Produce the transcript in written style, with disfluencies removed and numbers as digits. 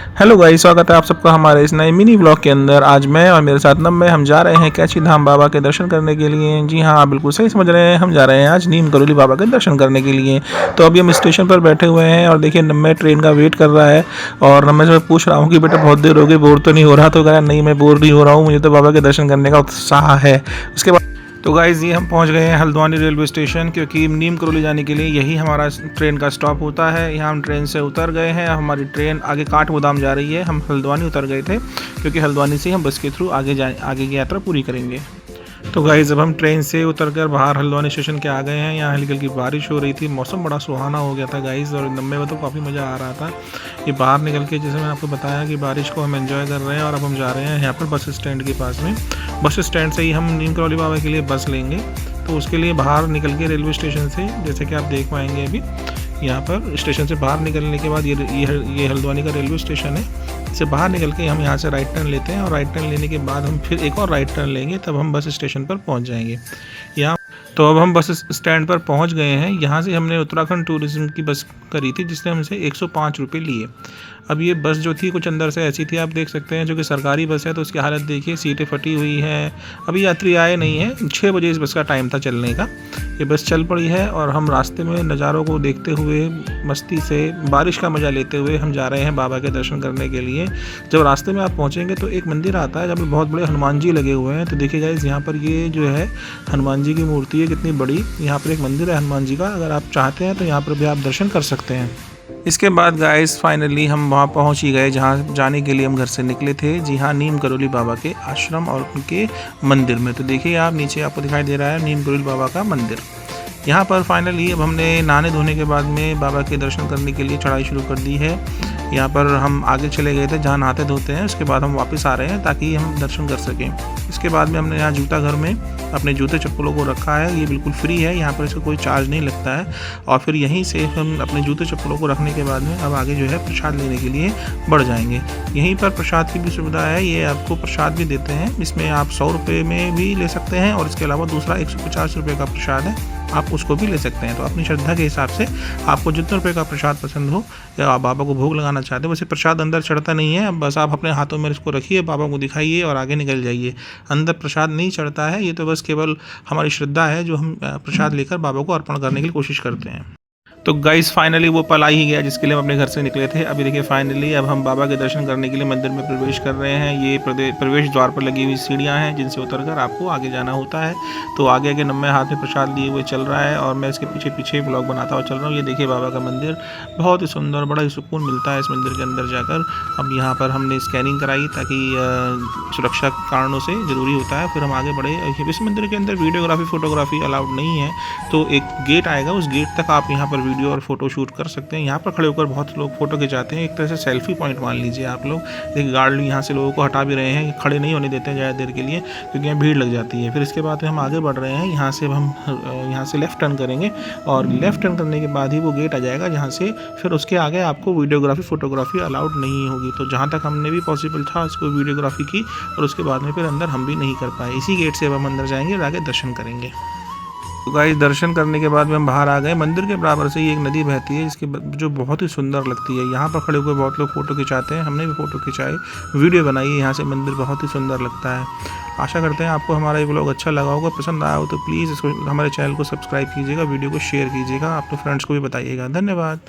Hello guys, स्वागत है आप सबका हमारे इस नए मिनी व्लॉग के अंदर। आज मैं और मेरे साथ नम्मे हम जा रहे हैं कैची धाम बाबा के दर्शन करने के लिए। जी हाँ, आप बिल्कुल सही समझ रहे हैं, हम जा रहे हैं आज नीम करोली बाबा के दर्शन करने के लिए। तो अभी हम स्टेशन पर बैठे हुए हैं और देखिए नम्मे ट्रेन का वेट कर रहा है। और नम्मे से मैं पूछ रहा हूँ कि बेटा बहुत देर हो गई, बोर तो नहीं हो रहा? तो कह रहा नहीं, मैं बोर नहीं हो रहा हूँ, मुझे तो बाबा के दर्शन करने का उत्साह है। उसके बाद तो गाइज़ ये हम पहुंच गए हैं हल्द्वानी रेलवे स्टेशन, क्योंकि नीम करोली जाने के लिए यही हमारा ट्रेन का स्टॉप होता है। यहाँ हम ट्रेन से उतर गए हैं। हमारी ट्रेन आगे काठगोदाम जा रही है। हम हल्द्वानी उतर गए थे, क्योंकि हल्द्वानी से हम बस के थ्रू आगे की यात्रा पूरी करेंगे। तो गाइज़ अब हम ट्रेन से उतरकर बाहर हल्द्वानी स्टेशन के आ गए हैं। यहाँ हल्की हल्की बारिश हो रही थी, मौसम बड़ा सुहाना हो गया था गाइज़, और नम्मे में तो काफ़ी मज़ा आ रहा था। ये बाहर निकल के, जैसे मैंने आपको बताया कि बारिश को हम एंजॉय कर रहे हैं। और अब हम जा रहे हैं यहाँ पर बस स्टैंड के पास में। बस स्टैंड से ही हम नीम करोली बाबा के लिए बस लेंगे। तो उसके लिए बाहर निकल के रेलवे स्टेशन से, जैसे कि आप देख पाएंगे अभी यहाँ पर स्टेशन से बाहर निकलने के बाद ये हल्द्वानी का रेलवे स्टेशन है। इससे बाहर निकल के हम यहाँ से राइट टर्न लेते हैं, और राइट टर्न लेने के बाद हम फिर एक और राइट टर्न लेंगे, तब हम बस स्टेशन पर पहुँच जाएंगे। यहाँ तो अब हम बस स्टैंड पर पहुँच गए हैं। यहाँ से हमने उत्तराखंड टूरिज्म की बस करी थी, जिसने हमसे 105 रुपये लिए। अब ये बस जो थी कुछ अंदर से ऐसी थी, आप देख सकते हैं, जो कि सरकारी बस है, तो उसकी हालत देखिए, सीटें फटी हुई हैं। अभी यात्री आए नहीं हैं। 6 बजे इस बस का टाइम था चलने का। ये बस चल पड़ी है और हम रास्ते में नज़ारों को देखते हुए, मस्ती से, बारिश का मज़ा लेते हुए हम जा रहे हैं बाबा के दर्शन करने के लिए। जब रास्ते में आप पहुँचेंगे तो एक मंदिर आता है जहाँ पर बहुत बड़े हनुमान जी लगे हुए हैं। तो देखिए गाइस, यहाँ पर ये जो है हनुमान जी की मूर्ति है, कितनी बड़ी। यहाँ पर एक मंदिर है हनुमान जी का, अगर आप चाहते हैं तो यहाँ पर भी आप दर्शन कर सकते हैं। इसके बाद गाइस फाइनली हम वहाँ पहुँच ही गए जहाँ जाने के लिए हम घर से निकले थे। जी हाँ, नीम करोली बाबा के आश्रम और उनके मंदिर में। तो देखिए आप नीचे, आपको दिखाई दे रहा है नीम करोली बाबा का मंदिर। यहाँ पर फाइनली अब हमने नहाने धोने के बाद में बाबा के दर्शन करने के लिए चढ़ाई शुरू कर दी है। यहाँ पर हम आगे चले गए थे जहाँ नहाते धोते हैं, उसके बाद हम वापस आ रहे हैं ताकि हम दर्शन कर सकें। इसके बाद में हमने यहाँ जूता घर में अपने जूते चप्पलों को रखा है। ये बिल्कुल फ्री है, यहाँ पर इसका कोई चार्ज नहीं लगता है। और फिर यहीं से हम अपने जूते चप्पलों को रखने के बाद में अब आगे जो है प्रसाद लेने के लिए बढ़ जाएंगे। यहीं पर प्रसाद की भी सुविधा है, ये आपको प्रसाद भी देते हैं। इसमें आप 100 रुपये में भी ले सकते हैं, और इसके अलावा दूसरा 150 रुपये का प्रसाद है, आप उसको भी ले सकते हैं। तो अपनी श्रद्धा के हिसाब से आपको जितने रुपए का प्रसाद पसंद हो, या आप बाबा को भोग लगाना चाहते हो। वैसे प्रसाद अंदर चढ़ता नहीं है, बस आप अपने हाथों में इसको रखिए, बाबा को दिखाइए और आगे निकल जाइए। अंदर प्रसाद नहीं चढ़ता है, ये तो बस केवल हमारी श्रद्धा है, जो हम प्रसाद लेकर बाबा को अर्पण करने की कोशिश करते हैं। तो गाइस फाइनली वो पल आ ही गया जिसके लिए हम अपने घर से निकले थे। अभी देखिए फाइनली अब हम बाबा के दर्शन करने के लिए मंदिर में प्रवेश कर रहे हैं। ये प्रवेश द्वार पर लगी हुई सीढ़ियाँ हैं, जिनसे उतरकर आपको आगे जाना होता है। तो आगे आगे नम्मे हाथ में प्रसाद लिए हुए चल रहा है, और मैं इसके पीछे पीछे ब्लॉग बनाता हुआ चल रहा हूँ। ये देखिए बाबा का मंदिर बहुत ही सुंदर, बड़ा ही सुकून मिलता है इस मंदिर के अंदर जाकर। अब यहाँ पर हमने स्कैनिंग कराई, ताकि सुरक्षा कारणों से ज़रूरी होता है। फिर हम आगे बढ़े। इस मंदिर के अंदर वीडियोग्राफी फोटोग्राफी अलाउड नहीं है, तो एक गेट आएगा, उस गेट तक आप यहाँ पर वीडियो और फोटो शूट कर सकते हैं। यहाँ पर खड़े होकर बहुत लोग फोटो खिंचाते हैं, एक तरह से सेल्फी पॉइंट मान लीजिए आप लोग। देखिए गार्ड यहाँ से लोगों को हटा भी रहे हैं, खड़े नहीं होने देते हैं ज़्यादा देर के लिए, क्योंकि यहाँ भीड़ लग जाती है। फिर इसके बाद हम आगे बढ़ रहे हैं। यहाँ से हम यहाँ से लेफ़्ट टर्न करेंगे, और लेफ़्ट टर्न करने के बाद ही वो गेट आ जाएगा, जहाँ से फिर उसके आगे आपको वीडियोग्राफी फोटोग्राफी अलाउड नहीं होगी। तो जहाँ तक हमने भी पॉसिबल था उसको वीडियोग्राफी की, और उसके बाद में फिर अंदर हम भी नहीं कर पाए। इसी गेट से अब हम अंदर जाएंगे और आगे दर्शन करेंगे। तो गाइस दर्शन करने के बाद में हम बाहर आ गए। मंदिर के बराबर से ही एक नदी बहती है, जिसकी जो बहुत ही सुंदर लगती है। यहाँ पर खड़े हुए बहुत लोग फ़ोटो खिंचाते हैं, हमने भी फ़ोटो खिंचाए, वीडियो बनाई। यहाँ से मंदिर बहुत ही सुंदर लगता है। आशा करते हैं आपको हमारा ये व्लॉग अच्छा लगा होगा। पसंद आया हो तो प्लीज़ इसको, हमारे चैनल को सब्सक्राइब कीजिएगा, वीडियो को शेयर कीजिएगा, अपने फ्रेंड्स को भी बताइएगा। धन्यवाद।